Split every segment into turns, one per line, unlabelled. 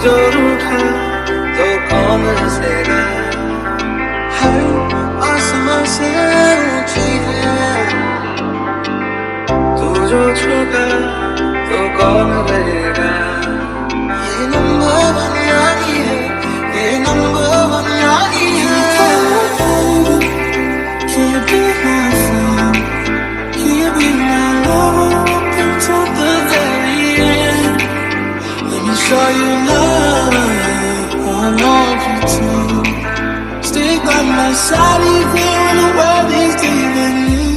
जो रूठा तो कौन हंसेगा। हर आसमां से ऊंची है तू जो छूटा तो कौन रहेगा। ये नंबर वन यारी है, ये नंबर वन यारी है। Can you be my friend? Can you be my love until the very end? Let me show you love, I want you to stick by my side even when the world is leaving you.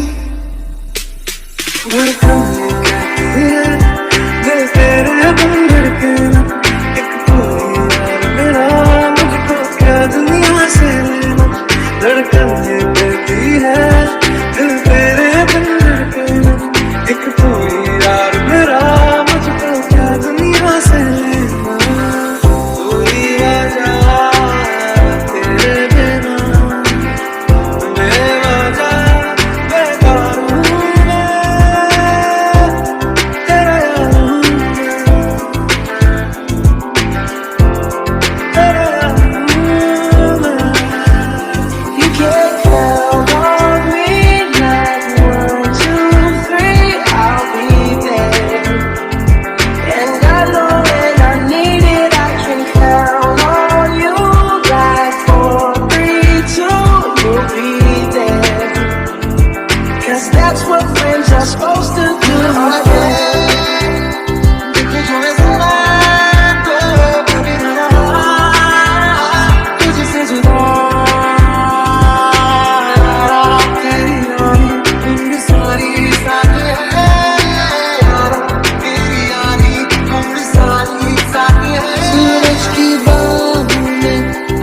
धड़कन ये कहती है दिल तेरे बिन धड़के ना, एक तू ही यार मेरा, मुझको क्या दुनिया से लेना। धड़कन ये कहती है दिल तेरे बिन धड़के ना, एक तू ही यार मेरा, मुझको क्या दुनिया से लेना। तू ही वजह तेरे बिना बेवजह बेकार हूँ मैं, तेरा यार हूँ मैं, तेरा यार हूँ मैं। You can count on me like 1, 2, 3, I'll be there. And I know when I need it, I can count on you like 4, 3, 2, you'll be there. 'Cause that's what friends are supposed to do. तुझसे जुदा तेरी यारी उम्र सारी साथ है यारा, तेरी यारी उम्र सारी साथ है। सूरज की बाहों में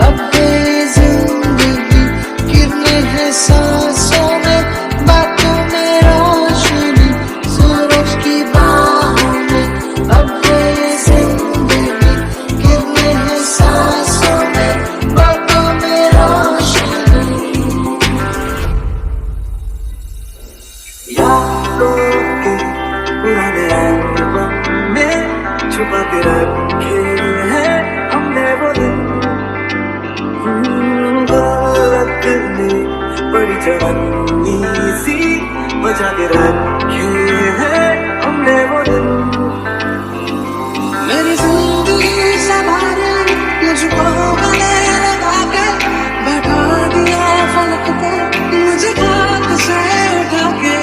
अब ये जिंदगी गिरने हैं सांसों में, बातों में रोशनी। सूरज की बाहों में अब ये जिंदगी गिरने हैं सांसों में, बातों में रोशनी। यादों के पुराने एल्बम में छुपा के रखे हैं हमने वो दिन। गलत ने बड़ी जवानी सी बचा के रखे हैं हमने वो दिन। मेरी जिंदगी संभाले मुझको गले लगा के, बैठा दिया फलक पे मुझे खाक से उठा के।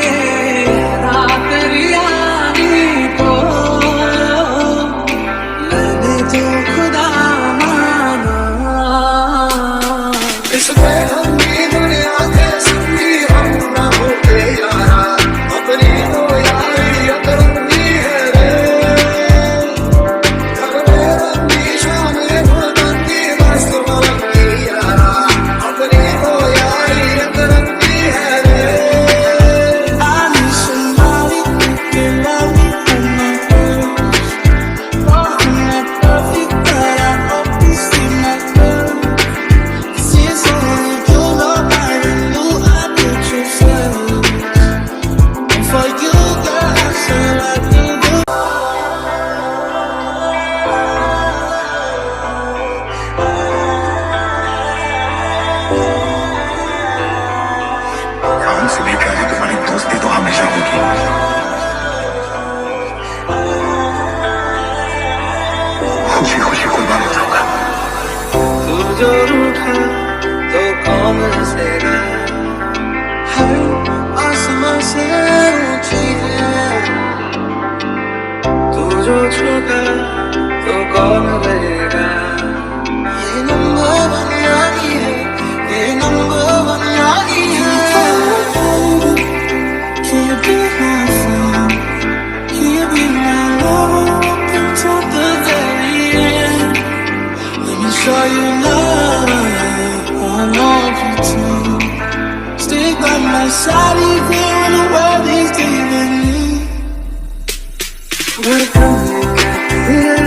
रात तेरी यारी को मैंने तो खुदा माना। इस बेहमी दुनिया के संगी हम ना होते यारा, अपनी तो यारी अतरंगी है रे। घर में रंगी शामें भुलकंगी मस्त मलंगी यारा, अपनी तो यारी अतरंगी है रे। I need somebody who can love me from my first. Oh, I'm not perfect, but I hope you see my worth. Since only you know I knew I put you first. And for you, girl, I say I do the
हमसे भी कहे तुम्हारी दोस्ती तो हमेशा होगी। खुशी खुशी कुर्बान हो जाऊंगा।
तू जो रूठा तो कौन हंसेगा। हर आसमां से ऊंची है तू जो छूटा तो कौन रहेगा। ये नंबर वन यारी है, ये नंबर वन यारी है। Can you be my friend? Can you be my love until the very end? Let me show you love, I want you to stick by my side even when the world is leaving you. धड़कन ये कहती है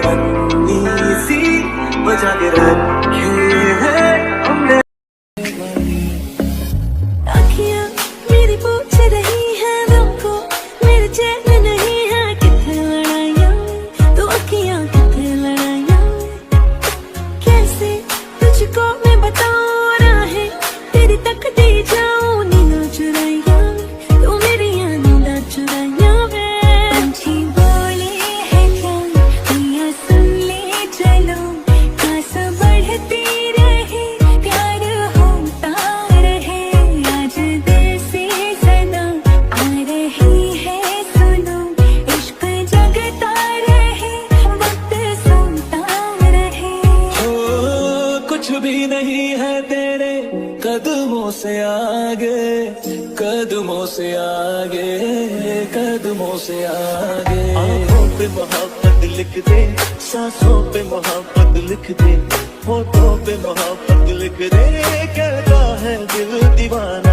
पन्नी सी बजा के रखे हैं हमने।
अखियां मेरी पूछ रही है तुमको, मेरे चैन नहीं है कितने लड़ाइयाँ, तो अखियां कितने लड़ाइयाँ। कैसे तुझको मैं बताऊं राहें तेरी तक दी जाऊं, नींद चुराइयाँ तू मेरी नींद चुराइयाँ। पंछी बोले है क्या मैया सुन ले चलो, आस बढ़ती रहे प्यार होता रहे, आज दिल से सदा आ रही है सुनो, इश्क जगता रहे वक्त सुनता रहे।
कुछ भी नहीं है तेरे कदमों से आगे, कदमों से आगे, कदमों से आगे। आँखों पे मोहब्बत लिख दे, सांसों पे मोहब्बत लिख दे, होठों पे मोहब्बत लिख दे, कहता है दिल दीवाना।